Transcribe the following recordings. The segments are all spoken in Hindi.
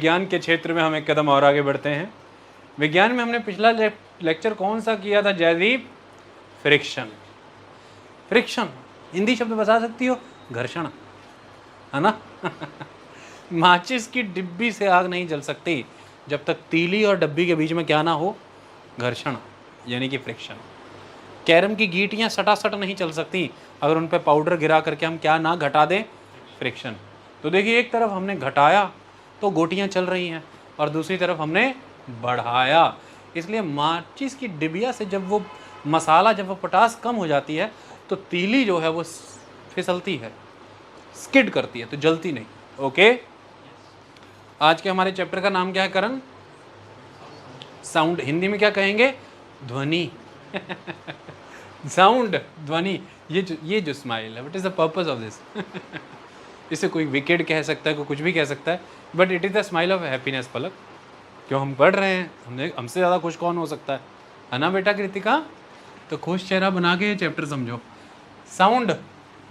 ज्ञान के क्षेत्र में हम एक कदम और आगे बढ़ते हैं। विज्ञान में हमने पिछला लेक्चर कौन सा किया था जयदीप? फ्रिक्शन। फ्रिक्शन हिंदी शब्द बता सकती हो? घर्षण, है ना? माचिस की डिब्बी से आग नहीं जल सकती जब तक तीली और डब्बी के बीच में क्या ना हो? घर्षण, यानी कि फ्रिक्शन। कैरम की गीटियाँ सटासट नहीं चल सकती अगर उन पर पाउडर गिरा करके हम क्या ना घटा दें? फ्रिक्शन। तो देखिए, एक तरफ हमने घटाया तो गोटियाँ चल रही हैं और दूसरी तरफ हमने बढ़ाया, इसलिए माचिस की डिबिया से जब वो मसाला, जब वो पोटास कम हो जाती है तो तीली जो है वो फिसलती है, स्किड करती है, तो जलती नहीं। ओके, आज के हमारे चैप्टर का नाम क्या है करण? साउंड। हिंदी में क्या कहेंगे? ध्वनि। साउंड, ध्वनि। ये जो स्माइल है, what is the purpose of this? इसे कोई विकेड कह सकता है, कोई कुछ भी कह सकता है, but it is the smile of happiness. Palak, क्यों हम पढ़ रहे हैं, हमसे ज़्यादा खुश कौन हो सकता है ना बेटा कृतिका? तो खुश चेहरा बना के ये चैप्टर समझो। साउंड,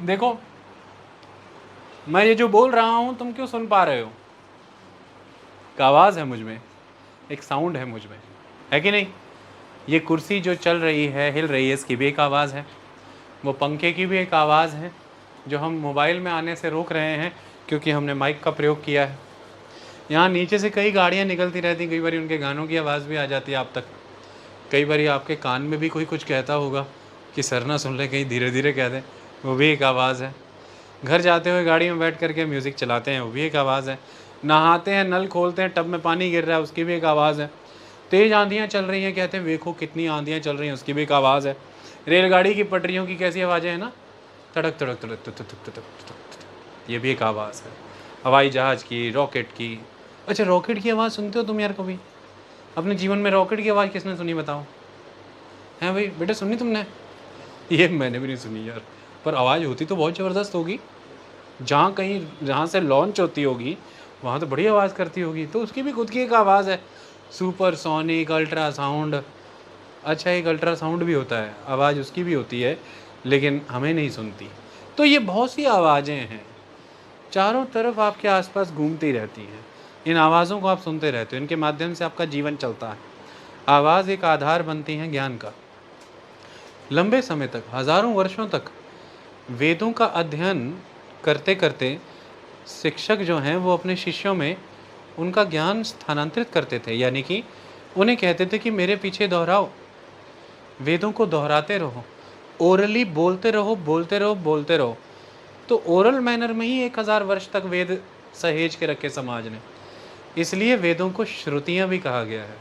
देखो मैं ये जो बोल रहा हूँ तुम क्यों सुन पा रहे हो? एक आवाज़ है मुझ में, एक साउंड है मुझ में, है कि नहीं? ये कुर्सी जो चल रही है, हिल रही है, इसकी भी एक आवाज़ है। वो पंखे की भी एक आवाज़ है जो हम मोबाइल में आने से रोक रहे हैं क्योंकि हमने माइक का प्रयोग किया है। यहाँ नीचे से कई गाड़ियाँ निकलती रहती, कई बार उनके गानों की आवाज़ भी आ जाती है आप तक। कई बार आपके कान में भी कोई कुछ कहता होगा कि सर ना सुन ले, कहीं धीरे धीरे कह दें, वो भी एक आवाज़ है। घर जाते हुए गाड़ी में बैठ करके म्यूज़िक चलाते हैं, वो भी एक आवाज़ है। नहाते हैं, नल खोलते हैं, टब में पानी गिर रहा है, उसकी भी एक आवाज़ है। तेज़ आंधियाँ चल रही हैं, कहते हैं देखो कितनी आंधियाँ चल रही हैं, उसकी भी एक आवाज़ है। रेलगाड़ी की पटरियों की कैसी आवाज़ें हैं ना, तड़क तड़क तड़क तड़क तड़क तड़क तड़क, ये भी एक आवाज़ है। हवाई जहाज़ की, रॉकेट की। अच्छा, रॉकेट की आवाज़ सुनते हो तुम यार कभी? अपने जीवन में रॉकेट की आवाज़ किसने सुनी बताओ? हैं भाई बेटा, सुनी तुमने? ये मैंने भी नहीं सुनी यार, पर आवाज़ होती तो बहुत ज़बरदस्त होगी। जहाँ से लॉन्च होती होगी वहाँ तो बड़ी आवाज़ करती होगी, तो उसकी भी खुद की एक आवाज़ है। Supersonic, ultrasound. अच्छा, एक अल्ट्रासाउंड भी होता है, आवाज़ उसकी भी होती है, लेकिन हमें नहीं सुनती। तो ये बहुत सी आवाज़ें हैं, चारों तरफ आपके आसपास घूमती रहती हैं। इन आवाज़ों को आप सुनते रहते हो, इनके माध्यम से आपका जीवन चलता है। आवाज़ एक आधार बनती है ज्ञान का। लंबे समय तक, हज़ारों वर्षों तक वेदों का अध्ययन करते करते शिक्षक जो हैं वो अपने शिष्यों में उनका ज्ञान स्थानांतरित करते थे, यानी कि उन्हें कहते थे कि मेरे पीछे दोहराओ, वेदों को दोहराते रहो, ओरली बोलते रहो, बोलते रहो, बोलते रहो। तो ओरल मैनर में ही 1000 वर्ष तक वेद सहेज के रखे समाज ने, इसलिए वेदों को श्रुतियाँ भी कहा गया है।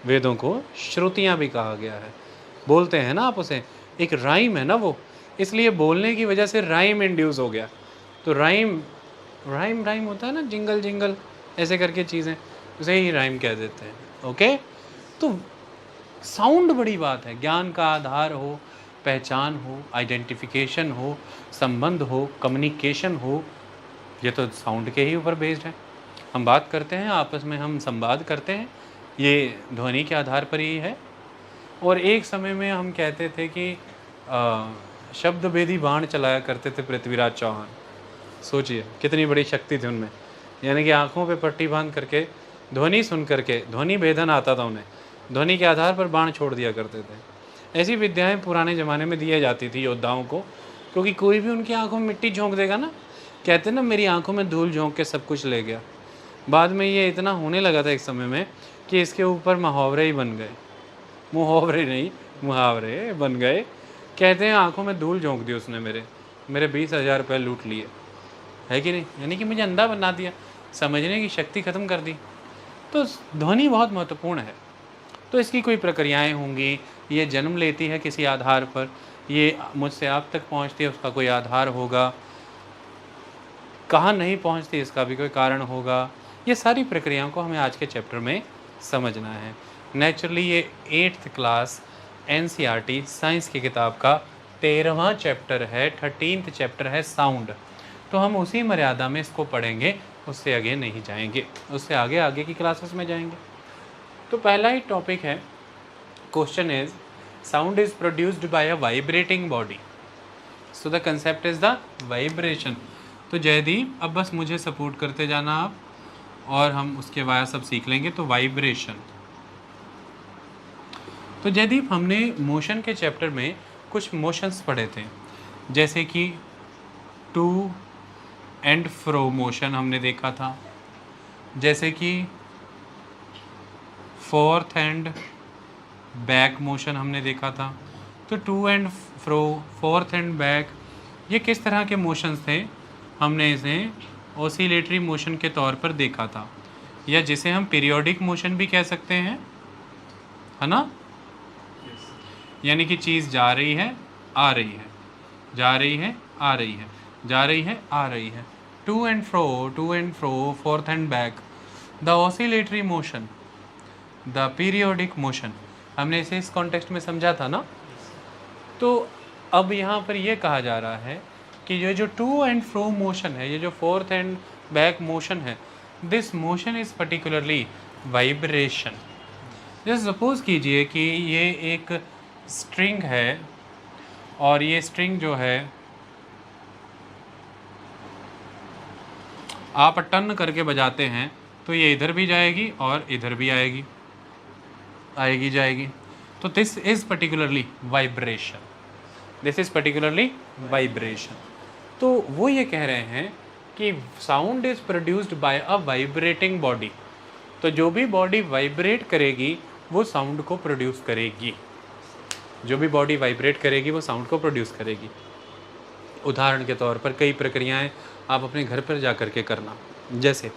वेदों को श्रुतियाँ भी कहा गया है। बोलते हैं ना आप उसे, एक राइम है ना वो, इसलिए बोलने की वजह से राइम इंड्यूस हो गया। तो राइम होता है ना, जिंगल जिंगल ऐसे करके चीज़ें, उसे ही राइम कह देते हैं। ओके, तो साउंड बड़ी बात है। ज्ञान का आधार हो, पहचान हो, आइडेंटिफिकेशन हो, संबंध हो, कम्युनिकेशन हो, ये तो साउंड के ही ऊपर बेस्ड है। हम बात करते हैं, आपस में हम संवाद करते हैं, ये ध्वनि के आधार पर ही है। और एक समय में हम कहते थे कि शब्द भेदी बाण चलाया करते थे पृथ्वीराज चौहान। सोचिए कितनी बड़ी शक्ति थी उनमें, यानी कि आँखों पे पट्टी बांध करके ध्वनि सुन करके, ध्वनि भेदन आता था उन्हें, ध्वनि के आधार पर बाण छोड़ दिया करते थे। ऐसी विद्याएं पुराने ज़माने में दी जाती थी योद्धाओं को, क्योंकि कोई भी उनकी आँखों में मिट्टी झोंक देगा ना, कहते ना मेरी आँखों में धूल झोंक के सब कुछ ले गया। बाद में ये इतना होने लगा था एक समय में कि इसके ऊपर मुहावरे ही बन गए, मुहावरे नहीं, मुहावरे बन गए। कहते हैं आँखों में धूल झोंक दी उसने, मेरे 20,000 रुपये लूट लिए, है कि नहीं? यानी कि मुझे अंधा बना दिया, समझने की शक्ति ख़त्म कर दी। तो ध्वनि बहुत महत्वपूर्ण है। तो इसकी कोई प्रक्रियाएं होंगी, ये जन्म लेती है किसी आधार पर, ये मुझसे आप तक पहुंचती है, उसका कोई आधार होगा, कहाँ नहीं पहुंचती इसका भी कोई कारण होगा। ये सारी प्रक्रियाओं को हमें आज के चैप्टर में समझना है। नेचुरली ये 8th क्लास NCERT साइंस की किताब का 13वां चैप्टर है, 13th चैप्टर है साउंड। तो हम उसी मर्यादा में इसको पढ़ेंगे, उससे आगे नहीं जाएंगे, उससे आगे की क्लासेस में जाएंगे। तो पहला ही टॉपिक है, question is sound is produced by a vibrating body, so the concept is the vibration. तो जयदीप अब बस मुझे सपोर्ट करते जाना आप, और हम उसके बाद सब सीख लेंगे। तो वाइब्रेशन, तो जयदीप हमने मोशन के चैप्टर में कुछ मोशंस पढ़े थे, जैसे कि टू एंड फ्रो मोशन हमने देखा था, जैसे कि फोर्थ एंड बैक मोशन हमने देखा था। तो to and fro, forth and back, ये किस तरह के मोशंस थे, हमने इसे ऑसिलेटरी मोशन के तौर पर देखा था, या जिसे हम पीरियोडिक मोशन भी कह सकते हैं, है ना। यानी कि चीज़ जा रही है आ रही है, जा रही है आ रही है, जा रही है आ रही है। To and fro, forth and back, the oscillatory motion, the periodic motion, हमने इसे इस कॉन्टेक्स्ट में समझा था ना। तो अब यहाँ पर ये कहा जा रहा है कि ये जो टू एंड फ्रो मोशन है, ये जो फोर्थ एंड बैक मोशन है, this motion is particularly vibration. जैसे सपोज कीजिए कि ये एक स्ट्रिंग है और ये स्ट्रिंग जो है आप टन करके बजाते हैं तो ये इधर भी जाएगी और इधर भी आएगी, आएगी जाएगी। तो this is particularly vibration, this is particularly vibration. तो वो ये कह रहे हैं कि sound is produced by a vibrating body. तो जो भी बॉडी वाइब्रेट करेगी वो साउंड को प्रोड्यूस करेगी, जो भी बॉडी वाइब्रेट करेगी वो साउंड को प्रोड्यूस करेगी। उदाहरण के तौर पर कई प्रक्रियाएं आप अपने घर पर जा कर के करना, जैसे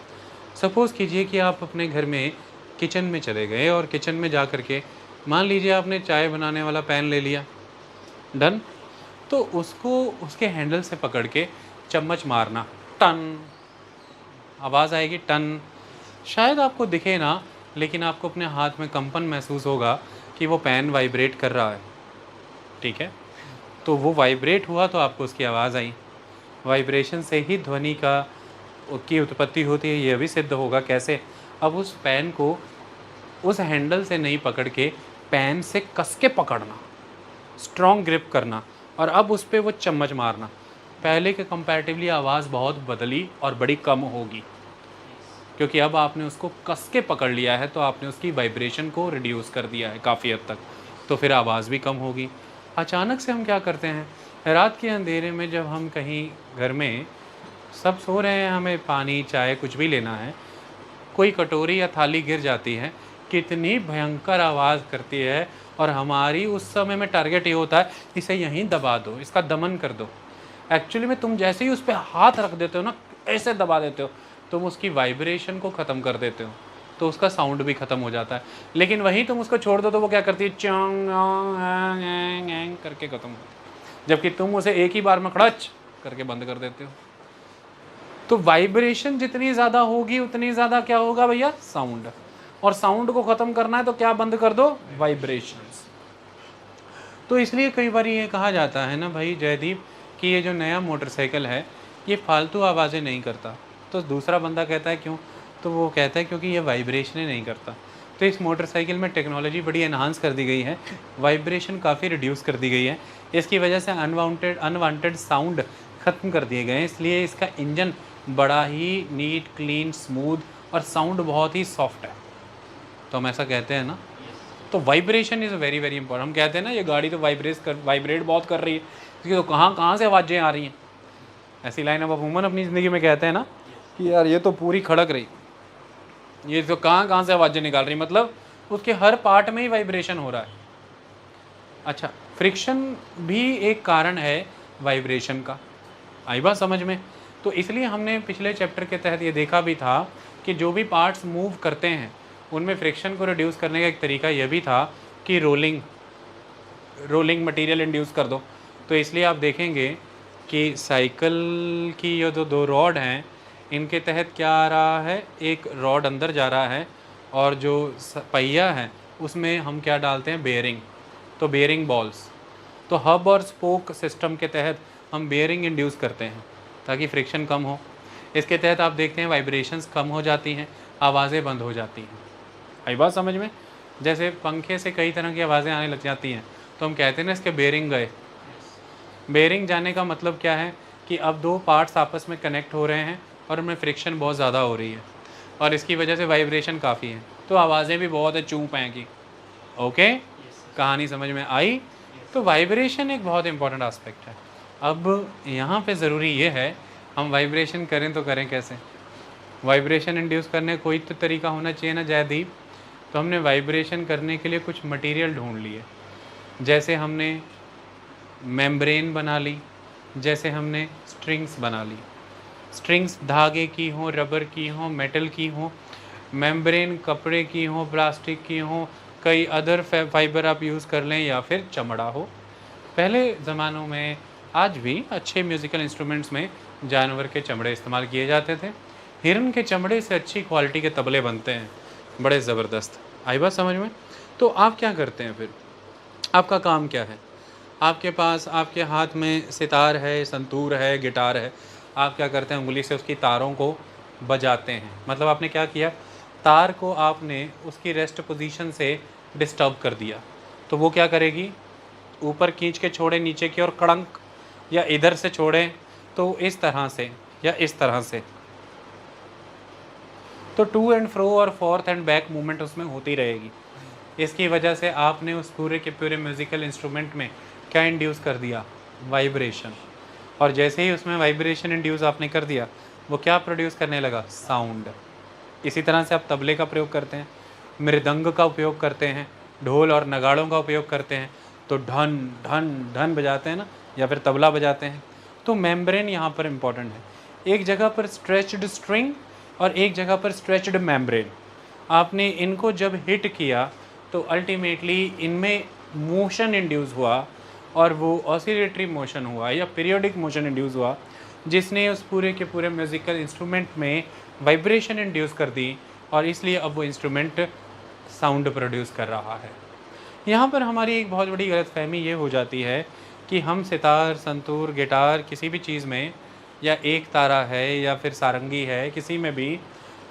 सपोज़ कीजिए कि आप अपने घर में किचन में चले गए और किचन में जा कर के मान लीजिए आपने चाय बनाने वाला पैन ले लिया, डन। तो उसको उसके हैंडल से पकड़ के चम्मच मारना, टन, आवाज़ आएगी टन। शायद आपको दिखे ना, लेकिन आपको अपने हाथ में कंपन महसूस होगा कि वो पैन वाइब्रेट कर रहा है, ठीक है। तो वो वाइब्रेट हुआ तो आपको उसकी आवाज़ आई। वाइब्रेशन से ही ध्वनि की उत्पत्ति होती है, ये भी सिद्ध होगा। कैसे? अब उस पैन को उस हैंडल से नहीं पकड़ के पैन से कस के पकड़ना, स्ट्रॉन्ग ग्रिप करना, और अब उस पर वो चम्मच मारना। पहले के कंपैरेटिवली आवाज़ बहुत बदली और बड़ी कम होगी, क्योंकि अब आपने उसको कस के पकड़ लिया है, तो आपने उसकी वाइब्रेशन को रिड्यूस कर दिया है काफ़ी हद तक, तो फिर आवाज़ भी कम होगी। अचानक से हम क्या करते हैं, रात के अंधेरे में जब हम कहीं घर में सब सो रहे हैं, हमें पानी चाय कुछ भी लेना है, कोई कटोरी या थाली गिर जाती है, कितनी भयंकर आवाज़ करती है, और हमारी उस समय में टारगेट ये होता है इसे यहीं दबा दो, इसका दमन कर दो। एक्चुअली में तुम जैसे ही उस पर हाथ रख देते हो ना, ऐसे दबा देते हो, तुम उसकी वाइब्रेशन को ख़त्म कर देते हो, तो उसका साउंड भी ख़त्म हो जाता है। लेकिन वहीं तुम उसको छोड़ दो तो वो क्या करती है, चोंग करके ख़त्म होती है, जबकि तुम उसे एक ही बार में खड़च करके बंद कर देते हो। तो वाइब्रेशन जितनी ज़्यादा होगी उतनी ज़्यादा क्या होगा भैया, साउंड। और साउंड को ख़त्म करना है तो क्या बंद कर दो, वाइब्रेशंस। तो इसलिए कई बार ये कहा जाता है ना भाई जयदीप कि ये जो नया मोटरसाइकिल है ये फालतू आवाज़ें नहीं करता। तो दूसरा बंदा कहता है क्यों, तो वो कहता है क्योंकि ये वाइब्रेशनें नहीं करता। तो इस मोटरसाइकिल में टेक्नोलॉजी बड़ी एनहांस कर दी गई है, वाइब्रेशन काफ़ी रिड्यूस कर दी गई है, इसकी वजह से अनवांटेड साउंड ख़त्म कर दिए गए हैं। इसलिए इसका इंजन बड़ा ही नीट, क्लीन, स्मूथ और साउंड बहुत ही सॉफ्ट है। तो हम ऐसा कहते हैं ना। तो vibration is very very important. हम कहते हैं ना ये गाड़ी तो वाइब्रेट बहुत कर रही है, क्योंकि तो कहाँ से आवाज़ें आ रही हैं। ऐसी लाइन अब अमूमन अपनी ज़िंदगी में कहते हैं ना कि यार ये तो पूरी खड़क रही, ये तो कहाँ से आवाज़ें निकाल रही, मतलब उसके हर पार्ट में ही वाइब्रेशन हो रहा है। अच्छा, फ्रिक्शन भी एक कारण है वाइब्रेशन का, आई बात समझ में। तो इसलिए हमने पिछले चैप्टर के तहत ये देखा भी था कि जो भी पार्ट्स मूव करते हैं उनमें फ्रिक्शन को रिड्यूस करने का एक तरीका यह भी था कि रोलिंग मटेरियल इंड्यूस कर दो। तो इसलिए आप देखेंगे कि साइकिल की ये जो दो रॉड हैं इनके तहत क्या आ रहा है, एक रॉड अंदर जा रहा है और जो पहिया है उसमें हम क्या डालते हैं, बेयरिंग। तो बेयरिंग बॉल्स, तो हब और स्पोक सिस्टम के तहत हम बेयरिंग इंड्यूस करते हैं ताकि फ्रिक्शन कम हो। इसके तहत आप देखते हैं वाइब्रेशंस कम हो जाती हैं, आवाज़ें बंद हो जाती हैं। आई बात समझ में। जैसे पंखे से कई तरह की आवाज़ें आने लग जाती हैं तो हम कहते हैं ना इसके बेयरिंग गए। बेयरिंग जाने का मतलब क्या है कि अब दो पार्ट्स आपस में कनेक्ट हो रहे हैं और उनमें फ्रिक्शन बहुत ज़्यादा हो रही है। और इसकी वजह से वाइब्रेशन काफ़ी है, तो आवाज़ें भी बहुत है चूँ पैं की। ओके, कहानी समझ में आई? तो वाइब्रेशन एक बहुत इंपॉर्टेंट एस्पेक्ट है। अब यहाँ पे ज़रूरी ये है, हम वाइब्रेशन करें तो करें कैसे? वाइब्रेशन इंड्यूस करने कोई तो तरीका होना चाहिए ना जयदीप। तो हमने वाइब्रेशन करने के लिए कुछ मटेरियल ढूंढ लिए, जैसे हमने मेम्ब्रेन बना ली, जैसे हमने स्ट्रिंग्स बना ली। स्ट्रिंग्स धागे की हों, रबर की हों, मेटल की हों, मेम्ब्रेन कपड़े की हों, प्लास्टिक की हों, कई अदर फाइबर आप यूज़ कर लें, या फिर चमड़ा हो। पहले ज़मानों में, आज भी अच्छे म्यूज़िकल इंस्ट्रूमेंट्स में जानवर के चमड़े इस्तेमाल किए जाते थे। हिरन के चमड़े से अच्छी क्वालिटी के तबले बनते हैं, बड़े ज़बरदस्त। आई बात समझ में? तो आप क्या करते हैं फिर? आपका काम क्या है? आपके पास, आपके हाथ में सितार है, संतूर है, गिटार है। आप क्या करते हैं? उंगली से उसकी तारों को बजाते हैं। मतलब आपने क्या किया? तार को आपने उसकी रेस्ट पोजीशन से डिस्टर्ब कर दिया, तो वो क्या करेगी? ऊपर खींच के छोड़े नीचे की ओर कड़ंक, या इधर से छोड़े तो इस तरह से, या इस तरह से। तो टू एंड फ्रो और फोर्थ एंड बैक मूवमेंट उसमें होती रहेगी। इसकी वजह से आपने उस पूरे के पूरे म्यूज़िकल इंस्ट्रूमेंट में क्या इंड्यूस कर दिया? वाइब्रेशन। और जैसे ही उसमें वाइब्रेशन इंड्यूस आपने कर दिया, वो क्या प्रोड्यूस करने लगा? साउंड। इसी तरह से आप तबले का प्रयोग करते हैं, मृदंग का उपयोग करते हैं, ढोल और नगाड़ों का उपयोग करते हैं, तो ढन ढन ढन बजाते हैं ना, या फिर तबला बजाते हैं। तो मेम्ब्रेन यहाँ पर इम्पॉर्टेंट है। एक जगह पर स्ट्रेच्ड स्ट्रिंग और एक जगह पर स्ट्रेच्ड मेम्ब्रेन, आपने इनको जब हिट किया तो अल्टीमेटली इनमें मोशन इंड्यूस हुआ, और वो ऑसिलेटरी मोशन हुआ या पीरियोडिक मोशन इंड्यूस हुआ, जिसने उस पूरे के पूरे म्यूज़िकल इंस्ट्रूमेंट में वाइब्रेशन इंड्यूस कर दी, और इसलिए अब वो इंस्ट्रूमेंट साउंड प्रोड्यूस कर रहा है। यहाँ पर हमारी एक बहुत बड़ी गलतफहमी ये हो जाती है कि हम सितार, संतूर, गिटार, किसी भी चीज़ में, या एक तारा है या फिर सारंगी है, किसी में भी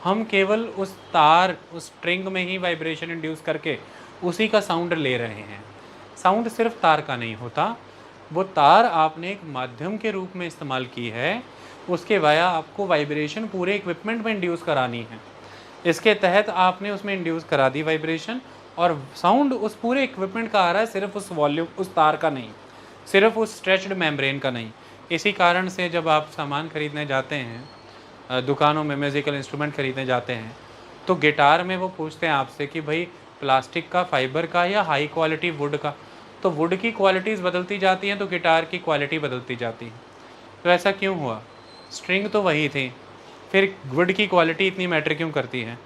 हम केवल उस तार, उस स्ट्रिंग में ही वाइब्रेशन इंड्यूस करके उसी का साउंड ले रहे हैं। साउंड सिर्फ तार का नहीं होता, वो तार आपने एक माध्यम के रूप में इस्तेमाल की है, उसके वाया आपको वाइब्रेशन पूरे इक्विपमेंट में इंड्यूस करानी है। इसके तहत आपने उसमें इंड्यूस करा दी वाइब्रेशन, और साउंड उस पूरे इक्विपमेंट का आ रहा है, सिर्फ उस वॉल्यूम, उस तार का नहीं, सिर्फ उस स्ट्रेच्ड मेम्ब्रेन का नहीं। इसी कारण से जब आप सामान खरीदने जाते हैं, दुकानों में म्यूज़िकल इंस्ट्रूमेंट खरीदने जाते हैं, तो गिटार में वो पूछते हैं आपसे कि भाई प्लास्टिक का, फाइबर का, या हाई क्वालिटी वुड का। तो वुड की क्वालिटीज़ बदलती जाती हैं, तो गिटार की क्वालिटी बदलती जाती है। तो ऐसा क्यों हुआ? स्ट्रिंग तो वही थी, फिर वुड की क्वालिटी इतनी मैटर क्यों करती है?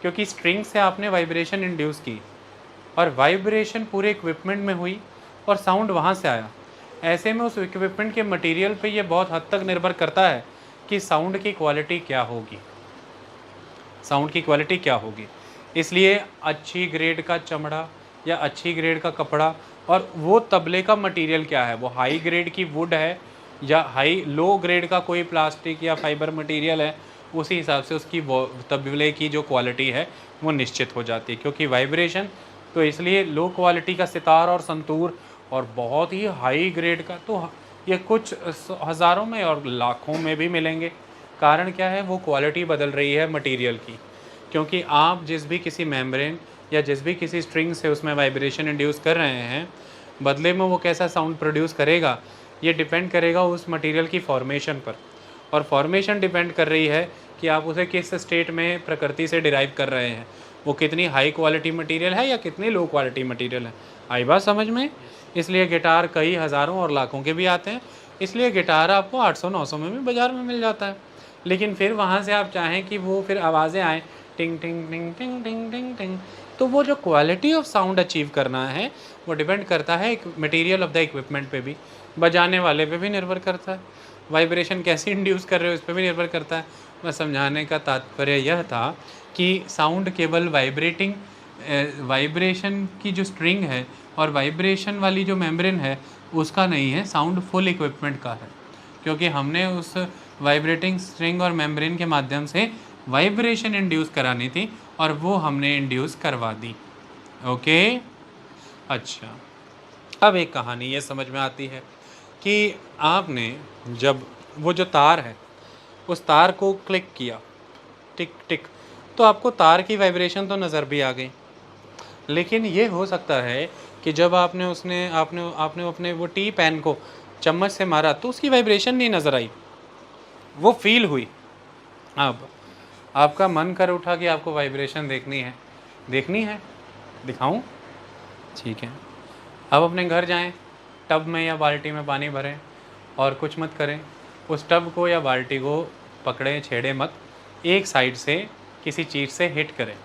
क्योंकि स्ट्रिंग से आपने वाइब्रेशन इंड्यूस की, और वाइब्रेशन पूरे इक्विपमेंट में हुई, और साउंड वहाँ से आया। ऐसे में उस इक्विपमेंट के मटेरियल पे ये बहुत हद तक निर्भर करता है कि साउंड की क्वालिटी क्या होगी, साउंड की क्वालिटी क्या होगी। इसलिए अच्छी ग्रेड का चमड़ा या अच्छी ग्रेड का कपड़ा, और वो तबले का मटेरियल क्या है, वो हाई ग्रेड की वुड है या हाई लो ग्रेड का कोई प्लास्टिक या फाइबर मटेरियल है, उसी हिसाब से उसकी वो तबले की जो क्वालिटी है वो निश्चित हो जाती है। क्योंकि वाइब्रेशन तो इसलिए लो क्वालिटी का सितार और संतूर, और बहुत ही हाई ग्रेड का तो ये कुछ हज़ारों में और लाखों में भी मिलेंगे। कारण क्या है? वो क्वालिटी बदल रही है मटेरियल की। क्योंकि आप जिस भी किसी मेम्ब्रेन या जिस भी किसी स्ट्रिंग से उसमें वाइब्रेशन इंड्यूस कर रहे हैं, बदले में वो कैसा साउंड प्रोड्यूस करेगा, ये डिपेंड करेगा उस मटेरियल की फॉर्मेशन पर। और फॉर्मेशन डिपेंड कर रही है कि आप उसे किस स्टेट में प्रकृति से डिराइव कर रहे हैं, वो कितनी हाई क्वालिटी मटेरियल है या कितनी लो क्वालिटी मटेरियल है। आई बात समझ में? इसलिए गिटार कई हज़ारों और लाखों के भी आते हैं, इसलिए गिटार आपको 800-900 में भी बाज़ार में मिल जाता है। लेकिन फिर वहाँ से आप चाहें कि वो फिर आवाज़ें आएँ टिंग टिंग टिंग टिंग टिंग टिंग टिंग, तो वो जो क्वालिटी ऑफ साउंड अचीव करना है वो डिपेंड करता है मटेरियल ऑफ द इक्विपमेंट पे भी, बजाने वाले पे भी निर्भर करता है, वाइब्रेशन कैसी इंड्यूस कर रहे हो इस पर भी निर्भर करता है। मैं समझाने का तात्पर्य यह था कि साउंड केवल वाइब्रेशन की जो स्ट्रिंग है और वाइब्रेशन वाली जो मेम्ब्रेन है उसका नहीं है, साउंड फुल इक्विपमेंट का है। क्योंकि हमने उस वाइब्रेटिंग स्ट्रिंग और मेम्ब्रेन के माध्यम से वाइब्रेशन इंड्यूस करानी थी, और वो हमने इंड्यूस करवा दी। ओके, अच्छा, अब एक कहानी ये समझ में आती है कि आपने जब वो जो तार है उस तार को क्लिक किया, टिक टिक, तो आपको तार की वाइब्रेशन तो नज़र भी आ गई। लेकिन ये हो सकता है कि जब आपने उसने आपने आपने अपने वो टी पैन को चम्मच से मारा तो उसकी वाइब्रेशन नहीं नज़र आई, वो फ़ील हुई। अब आपका मन कर उठा कि आपको वाइब्रेशन देखनी है। देखनी है? दिखाऊँ? ठीक है। अब अपने घर जाएँ, टब में या बाल्टी में पानी भरें और कुछ मत करें। उस टब को या बाल्टी को पकड़ें, छेड़ें मत। एक साइड से किसी चीज़ से हिट करें।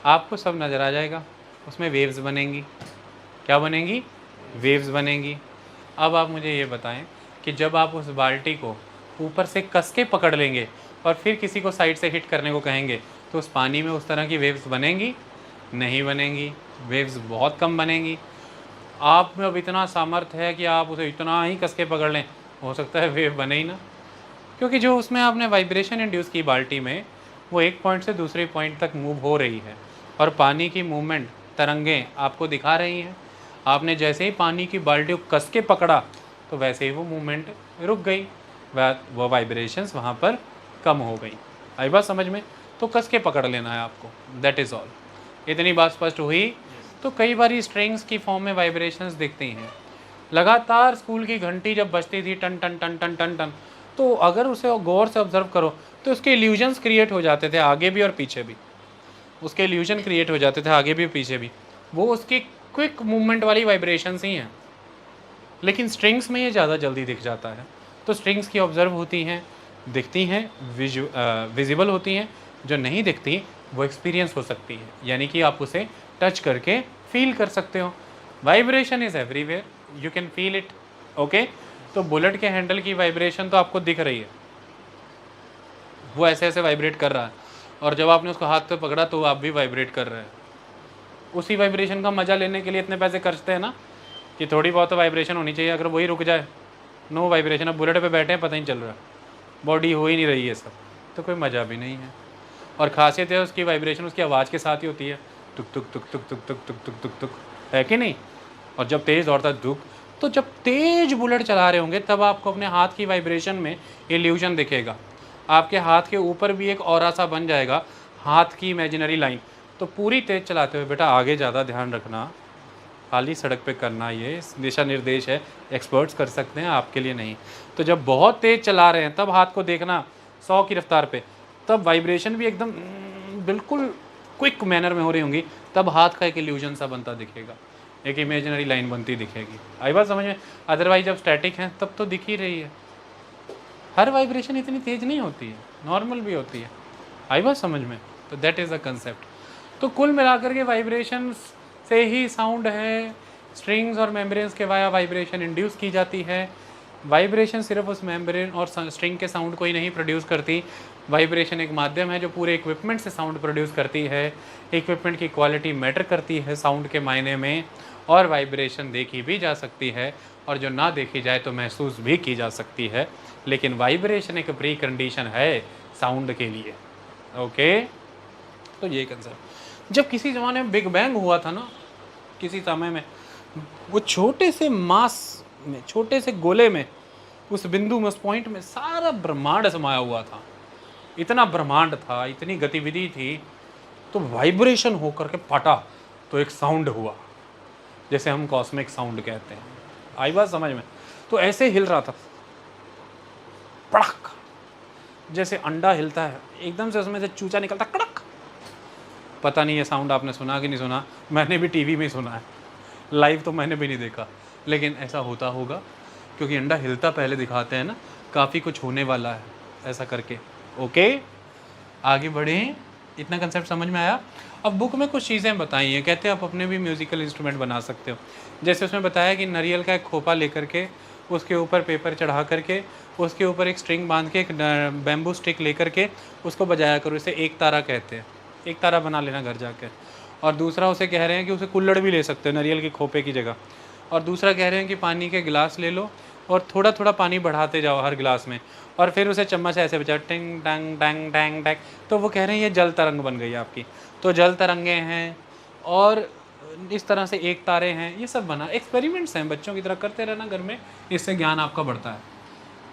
आपको सब नज़र आ जाएगा। उसमें वेव्स बनेंगी। क्या बनेंगी? वेव्स बनेंगी। अब आप मुझे ये बताएं कि जब आप उस बाल्टी को ऊपर से कस के पकड़ लेंगे और फिर किसी को साइड से हिट करने को कहेंगे तो उस पानी में उस तरह की वेव्स बनेंगी? नहीं बनेंगी। वेव्स बहुत कम बनेंगी। आप में अब इतना सामर्थ्य है कि आप उसे इतना ही कस के पकड़ लें, हो सकता है वेव बने ही ना, क्योंकि जो उसमें आपने वाइब्रेशन इंड्यूस की बाल्टी में, वो एक पॉइंट से दूसरे पॉइंट तक मूव हो रही है और पानी की मूवमेंट, तरंगें आपको दिखा रही हैं। आपने जैसे ही पानी की बाल्टी को कस के पकड़ा तो वैसे ही वो मूवमेंट रुक गई, वो वाइब्रेशंस वहाँ पर कम हो गई। आई बात समझ में? तो कस के पकड़ लेना है आपको, दैट इज़ ऑल। इतनी बात स्पष्ट हुई? तो कई बार स्ट्रिंग्स की फॉर्म में वाइब्रेशंस दिखती हैं। लगातार स्कूल की घंटी जब बजती थी टन टन टन टन टन टन, तो अगर उसे गौर से ऑब्जर्व करो तो उसके इल्यूजन्स क्रिएट हो जाते थे आगे भी और पीछे भी। उसके इल्यूजन क्रिएट हो जाते थे आगे भी पीछे भी। वो उसकी क्विक मूवमेंट वाली वाइब्रेशंस ही हैं, लेकिन स्ट्रिंग्स में ये ज़्यादा जल्दी दिख जाता है। तो स्ट्रिंग्स की ऑब्जर्व होती हैं, दिखती हैं, विजिबल होती हैं। जो नहीं दिखती वो एक्सपीरियंस हो सकती है, यानी कि आप उसे टच करके फील कर सकते हो। Vibration is everywhere, you can feel it. Okay, तो बुलेट के हैंडल की वाइब्रेशन तो आपको दिख रही है, वो ऐसे ऐसे वाइब्रेट कर रहा है, और जब आपने उसको हाथ पे पकड़ा तो आप भी वाइब्रेट कर रहे हैं। उसी वाइब्रेशन का मज़ा लेने के लिए इतने पैसे खर्चते हैं ना, कि थोड़ी बहुत तो वाइब्रेशन होनी चाहिए। अगर वही रुक जाए, नो वाइब्रेशन, अब बुलेट पे बैठे हैं पता ही चल रहा है, बॉडी हो ही नहीं रही है सब, तो कोई मज़ा भी नहीं है। और खासियत है उसकी वाइब्रेशन उसकी आवाज़ के साथ ही होती है, तुक तुक तुक तुक तुक तुक तुक तुक तुक तुक, है कि नहीं? और जब तेज़ दौड़ता है दुक, तो जब तेज बुलेट चला रहे होंगे तब आपको अपने हाथ की वाइब्रेशन में इल्यूजन दिखेगा। आपके हाथ के ऊपर भी एक ऑरा सा बन जाएगा, हाथ की इमेजिनरी लाइन। तो पूरी तेज़ चलाते हुए बेटा आगे ज़्यादा ध्यान रखना, खाली सड़क पे करना, ये दिशा निर्देश है, एक्सपर्ट्स कर सकते हैं, आपके लिए नहीं। तो जब बहुत तेज़ चला रहे हैं तब हाथ को देखना 100 की रफ्तार पे, तब वाइब्रेशन भी एकदम बिल्कुल क्विक मैनर में हो रही होंगी, तब हाथ का एक इल्यूजन सा बनता दिखेगा, एक इमेजिनरी लाइन बनती दिखेगी। आई बात समझ में? अदरवाइज जब स्टैटिक हैं तब तो दिख ही रही है। हर वाइब्रेशन इतनी तेज़ नहीं होती है, नॉर्मल भी होती है। आई बात समझ में? तो दैट इज़ द कंसेप्ट। तो कुल मिलाकर के वाइब्रेशंस से ही साउंड है, स्ट्रिंग्स और मेम्ब्रेन्स के वाया वाइब्रेशन इंड्यूस की जाती है। वाइब्रेशन सिर्फ उस मेम्ब्रेन और स्ट्रिंग के साउंड को ही नहीं प्रोड्यूस करती, वाइब्रेशन एक माध्यम है जो पूरे इक्विपमेंट से साउंड प्रोड्यूस करती है। इक्विपमेंट की क्वालिटी मैटर करती है साउंड के मायने में, और वाइब्रेशन देखी भी जा सकती है, और जो ना देखी जाए तो महसूस भी की जा सकती है, लेकिन वाइब्रेशन एक प्री कंडीशन है साउंड के लिए। ओके, तो ये कंसेप्ट। जब किसी ज़माने में बिग बैंग हुआ था ना, किसी समय में, वो छोटे से मास में, छोटे से गोले में, उस बिंदु में, उस पॉइंट में सारा ब्रह्मांड समाया हुआ था। इतना ब्रह्मांड था, इतनी गतिविधि थी, तो वाइब्रेशन होकर के फटा तो एक साउंड हुआ, जैसे हम कॉस्मिक साउंड कहते हैं। आई बात समझ में? तो ऐसे हिल रहा था, पड़क, जैसे अंडा हिलता है, एकदम से उसमें से चूचा निकलता, कड़क। पता नहीं ये साउंड आपने सुना कि नहीं सुना, मैंने भी टीवी में सुना है, लाइव तो मैंने भी नहीं देखा, लेकिन ऐसा होता होगा, क्योंकि अंडा हिलता पहले दिखाते हैं ना, काफ़ी कुछ होने वाला है ऐसा करके। ओके, आगे बढ़ें। इतना कंसेप्ट समझ में आया? अब बुक में कुछ चीज़ें बताई हैं, कहते हैं आप अपने भी म्यूज़िकल इंस्ट्रूमेंट बना सकते हो। जैसे उसमें बताया कि नारियल का एक खोपा लेकर के, उसके ऊपर पेपर चढ़ा करके, उसके ऊपर एक स्ट्रिंग बांध के, एक बैम्बू स्टिक लेकर के उसको बजाया करो। इसे एक तारा कहते हैं, एक तारा बना लेना घर जाकर। और दूसरा उसे कह रहे हैं कि उसे कुल्हड़ भी ले सकते हो नारियल के खोपे की जगह। और दूसरा कह रहे हैं कि पानी के गिलास ले लो और थोड़ा थोड़ा पानी बढ़ाते जाओ हर गिलास में, और फिर उसे चम्मच से ऐसे बजाओ, टिंग टंग टंग टंग टंग। तो वो कह रहे हैं ये जल तरंग बन गई आपकी। तो जल तरंगे हैं, और इस तरह से एक तारे हैं, ये सब बना, एक्सपेरिमेंट्स हैं, बच्चों की तरह करते रहना घर में, इससे ज्ञान आपका बढ़ता है।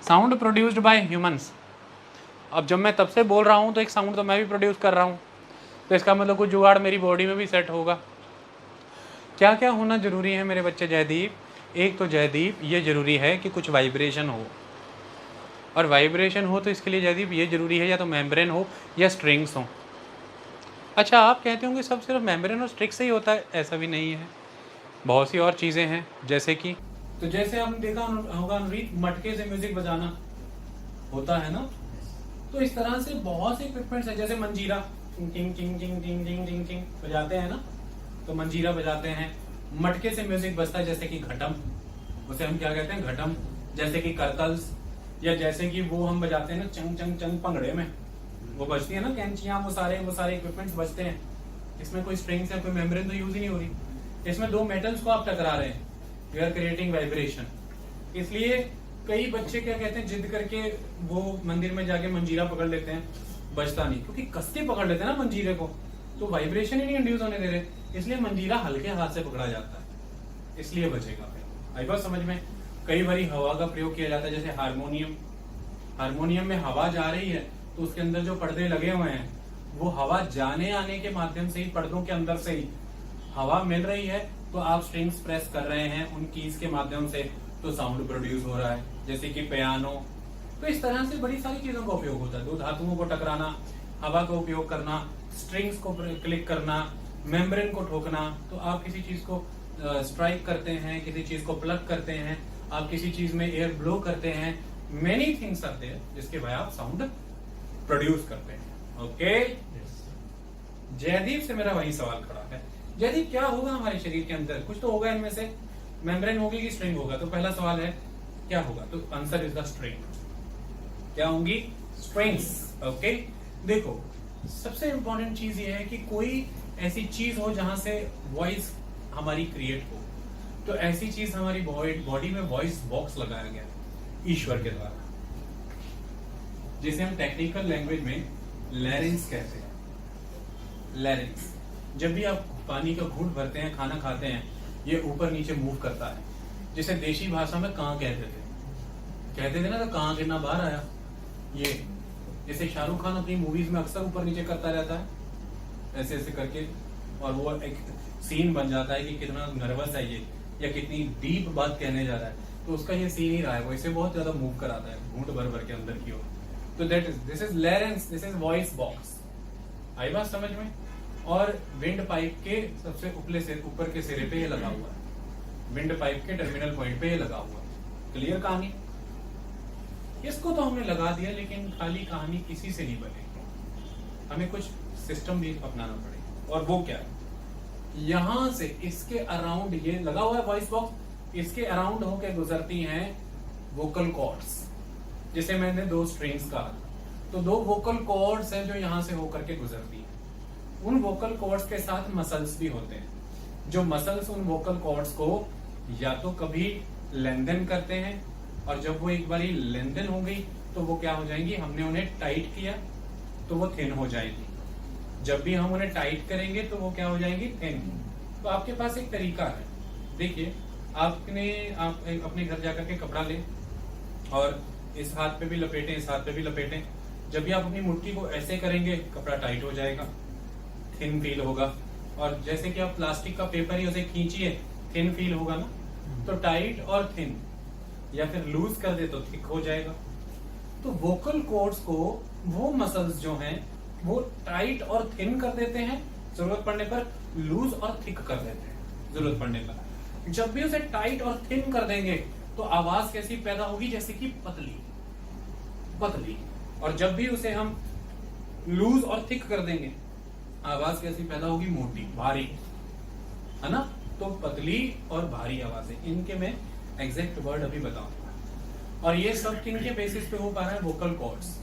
Sound produced by humans. अब जब मैं तब से बोल रहा हूँ तो एक साउंड तो मैं भी प्रोड्यूस कर रहा हूँ, तो इसका मतलब कुछ जुगाड़ मेरी बॉडी में भी सेट होगा। क्या क्या होना ज़रूरी है मेरे बच्चे जयदीप? एक तो जयदीप ये ज़रूरी है कि कुछ वाइब्रेशन हो, और वाइब्रेशन हो तो इसके लिए जयदीप ये ज़रूरी है या तो मेम्ब्रेन हो या स्ट्रिंग्स हो। अच्छा, आप कहते होंगे सब सिर्फ मेम्ब्रेन और स्ट्रिंग से ही होता है, ऐसा भी नहीं है, बहुत सी और चीज़ें हैं। जैसे कि तो जैसे हमने देखा होगा अनुरीत, मटके से म्यूजिक बजाना होता है ना, तो इस तरह से बहुत से इक्विपमेंट्स हैं। जैसे मंजीरा टिंग टिंग टिंग टिंग टिंग टिंग टिंग टिंग बजाते हैं ना, तो मंजीरा बजाते हैं। मटके से म्यूजिक बजता है, जैसे कि घटम, उसे हम क्या कहते हैं, घटम। जैसे कि करतल्स, या जैसे कि वो हम बजाते हैं ना चंग चंग चंग, पंगड़े में वो बजती है ना कैंचियां, वो सारे इक्विपमेंट्स बजते हैं। इसमें कोई स्ट्रिंग्स है, कोई मेम्ब्रेन तो यूज ही नहीं हो रही। इसमें दो मेटल्स को आप टकरा रहे हैं, यू आर क्रिएटिंग वाइब्रेशन। इसलिए कई बच्चे क्या कहते हैं, जिद करके वो मंदिर में जाके मंजीरा पकड़ लेते हैं, बजता नहीं, क्योंकि कस के पकड़ लेते हैं ना मंजीरे को, तो वाइब्रेशन ही नहीं इंड्यूस होने दे रहे, इसलिए मंजीरा हल्के हाथ से पकड़ा जाता है, इसलिए बजेगा। आई बात समझ में? कई बारी हवा का प्रयोग किया जाता है, जैसे हारमोनियम में हवा जा रही है तो उसके अंदर जो पर्दे लगे हुए हैं, वो हवा जाने आने के माध्यम से ही, पर्दों के अंदर से ही हवा मिल रही है, तो आप स्ट्रिंग्स प्रेस कर रहे हैं उन कीज के माध्यम से, तो साउंड प्रोड्यूस हो रहा है, जैसे कि पियानो। तो इस तरह से बड़ी सारी चीजों का उपयोग होता है। दो धातुओं को टकराना, हवा का उपयोग करना, स्ट्रिंग्स को क्लिक करना, मेम्ब्रेन को ठोकना। तो आप किसी चीज को स्ट्राइक करते हैं, किसी चीज को प्लग करते हैं, आप किसी चीज में एयर ब्लो करते हैं, मेनी थिंग्स आर देयर जिसके वजह आप साउंड प्रोड्यूस करते हैं। ओके, जयदीप से मेरा वही सवाल खड़ा है, जयदीप क्या होगा हमारे शरीर के अंदर? कुछ तो होगा इनमें से, मेम्ब्रेन होगी कि स्ट्रिंग होगा? तो पहला सवाल है क्या होगा, तो आंसर इज द स्ट्रिंग। क्या होंगी? स्ट्रिंग्स। ओके, देखो सबसे इंपॉर्टेंट चीज ये है कि कोई ऐसी चीज हो जहां से वॉइस हमारी क्रिएट हो, तो ऐसी चीज हमारी बॉडी में वॉइस बॉक्स लगाया गया ईश्वर के द्वारा, जिसे हम टेक्निकल लैंग्वेज में लैरिंक्स कहते हैं। लैरिंक्स, जब भी आप पानी का घूंट भरते हैं, खाना खाते हैं, ये ऊपर नीचे मूव करता है, जिसे देशी भाषा में कां कहते थे ना, तो कां गिरना बाहर आया। ये जैसे शाहरुख खान अपनी मूवीज में अक्सर ऊपर नीचे करता रहता है, ऐसे ऐसे करके, और वो एक सीन बन जाता है कि कितना नर्वस है ये, या कितनी डीप बात कहने जा रहा है, तो उसका ये सीन ही रहा है, वो इसे बहुत ज्यादा मूव कराता है घूंट भर भर के अंदर की ओर। तो this is larynx, this is voice box. आई बात समझ में? और विंड पाइप के सबसे ऊपर के सिरे पे ये लगा हुआ है, विंड पाइप के टर्मिनल पॉइंट पे ये लगा हुआ है। क्लियर कहानी? इसको तो हमने लगा दिया, लेकिन खाली कहानी किसी से नहीं बनेगी, हमें कुछ सिस्टम भी अपनाना पड़ेगा। और वो क्या है, यहां से इसके अराउंड ये लगा हुआ है वॉइस बॉक्स, इसके अराउंड होके गुजरती हैं वोकल कॉर्ड्स, जिसे मैंने दो स्ट्रिंग्स कहा। तो दो वोकल कॉर्ड्स हैं जो यहां से होकर के गुजरती हैं। उन वोकल कॉर्ड्स के साथ मसल्स भी होते हैं, जो मसल्स उन वोकल कॉर्ड्स को या तो कभी लेंथन करते हैं, और जब वो एक बार लेंथन हो गई तो वो क्या हो जाएंगी, हमने उन्हें टाइट किया तो वो थिन हो जाएगी, जब भी हम उन्हें टाइट करेंगे तो वो क्या हो जाएंगी, थिन। तो आपके पास एक तरीका है, देखिए आप अपने घर जाकर के कपड़ा लें और इस हाथ पे भी लपेटें, इस हाथ पे भी लपेटें। जब भी आप अपनी मुट्ठी को ऐसे करेंगे, कपड़ा टाइट हो जाएगा, थिन फील होगा। और जैसे कि आप प्लास्टिक का पेपर ही उसे खींचिए, थिन फील होगा ना। तो टाइट और थिन, या फिर लूज कर दे तो थिक हो जाएगा। तो वोकल कॉर्ड्स को वो मसल्स जो हैं वो टाइट और थिन कर देते हैं, जरूरत पड़ने पर लूज और थिक कर देते हैं जरूरत पड़ने पर। जब भी उसे टाइट और थिन कर देंगे तो आवाज कैसी पैदा होगी, जैसे कि पतली पतली। और जब भी उसे हम लूज और थिक कर देंगे, आवाज कैसी पैदा होगी, मोटी भारी, है ना। तो पतली और भारी आवाजें, इनके मैं एग्जैक्ट वर्ड अभी बताऊंगा। और ये सब किन के बेसिस पे हो पा रहा है, वोकल कॉर्ड्स।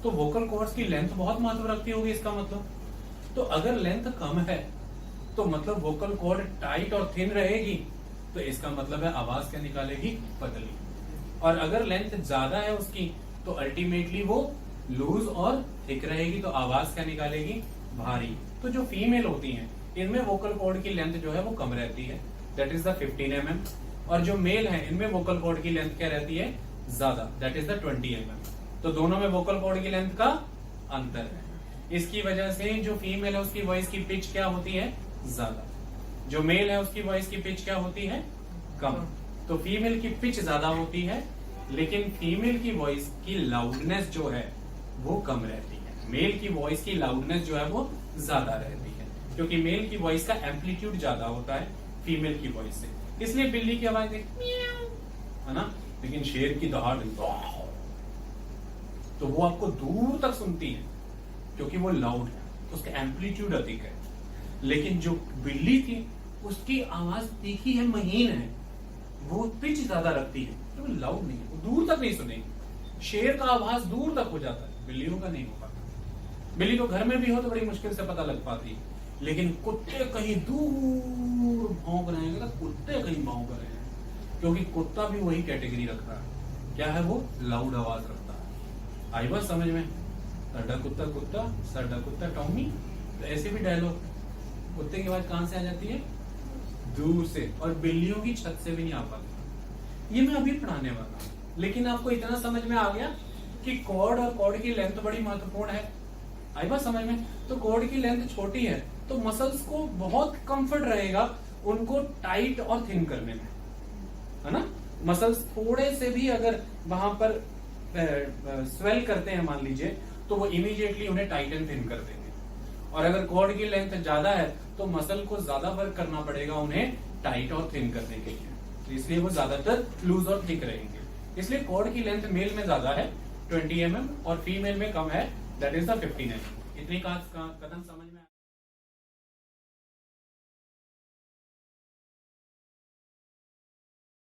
तो वोकल कॉर्ड्स की लेंथ बहुत महत्व रखती होगी इसका मतलब। तो अगर लेंथ कम है तो मतलब वोकल कॉर्ड टाइट और थिन रहेगी, तो इसका मतलब है आवाज क्या निकालेगी, पतली। और अगर लेंथ ज्यादा है उसकी तो अल्टीमेटली वो लूज और थिक रहेगी, तो आवाज क्या निकालेगी, भारी। तो जो फीमेल होती हैं इनमें वोकल कॉर्ड की लेंथ जो है वो कम रहती है, दैट इज द 15 mm। और जो मेल है इनमें वोकल कॉर्ड की लेंथ क्या रहती है, ज्यादा, दैट इज द 20 mm। तो दोनों में वोकल कॉर्ड की लेंथ का अंतर है। इसकी वजह से जो फीमेल है उसकी वॉइस की पिच क्या होती है, ज्यादा, जो मेल है उसकी वॉइस की पिच क्या होती है, कम। तो फीमेल की पिच ज्यादा होती है, लेकिन फीमेल की वॉइस की लाउडनेस जो है वो कम रहती है। मेल की वॉइस की लाउडनेस जो है वो ज्यादा रहती है, क्योंकि मेल की वॉइस का एम्पलीट्यूड ज्यादा होता है फीमेल की वॉइस से। इसलिए बिल्ली की आवाज देख है ना, लेकिन शेर की दहाड़ तो वो आपको दूर तक सुनती है, क्योंकि वो लाउड है, तो उसका एम्पलीट्यूड अधिक है। लेकिन जो बिल्ली थी उसकी आवाज तीखी है, महीन है, वो पिच ज्यादा रखती है, तो वो लाउड नहीं है, वो दूर तक नहीं सुनेगी। शेर का आवाज दूर तक हो जाता है, बिल्लियों का नहीं हो पाता। बिल्ली तो घर में भी हो तो बड़ी मुश्किल से पता लग पाती है, लेकिन कुत्ते कहीं दूर भौंक रहे हैं, कुत्ते कहीं भौंक रहे हैं, क्योंकि कुत्ता भी वही कैटेगरी रखता है, क्या है वो, लाउड आवाज रखता है। आई बात समझ में, साडा कुत्ता कुत्ता, साडा कुत्ता टॉमी, तो ऐसे भी डायलॉग, कुत्ते की आवाज कहां से आ जाती है, दूर से, और बिल्लियों की छत से भी नहीं आ पाती। ये मैं अभी पढ़ाने वाला हूं, लेकिन आपको इतना समझ में आ गया कि कॉर्ड और कॉर्ड की लेंथ बड़ी महत्वपूर्ण है। आई बात समझ में, तो कॉर्ड की लेंथ छोटी है तो मसल्स को बहुत कंफर्ट रहेगा उनको टाइट और थिन करने में, है ना। मसल्स थोड़े से भी अगर वहां पर स्वेल करते हैं मान लीजिए, तो वो इमीडिएटली उन्हें टाइट एंड थिन कर देंगे। और अगर कॉर्ड की लेंथ ज्यादा है तो मसल को ज्यादा वर्क करना पड़ेगा उन्हें टाइट और थिन करने के लिए, तो इसलिए वो ज्यादातर लूज और थिक रहेंगे। इसलिए कॉर्ड की लेंथ मेल में ज्यादा है 20 mm और फीमेल में कम है, दैट इज द 15 mm। इतनी कथन समझ में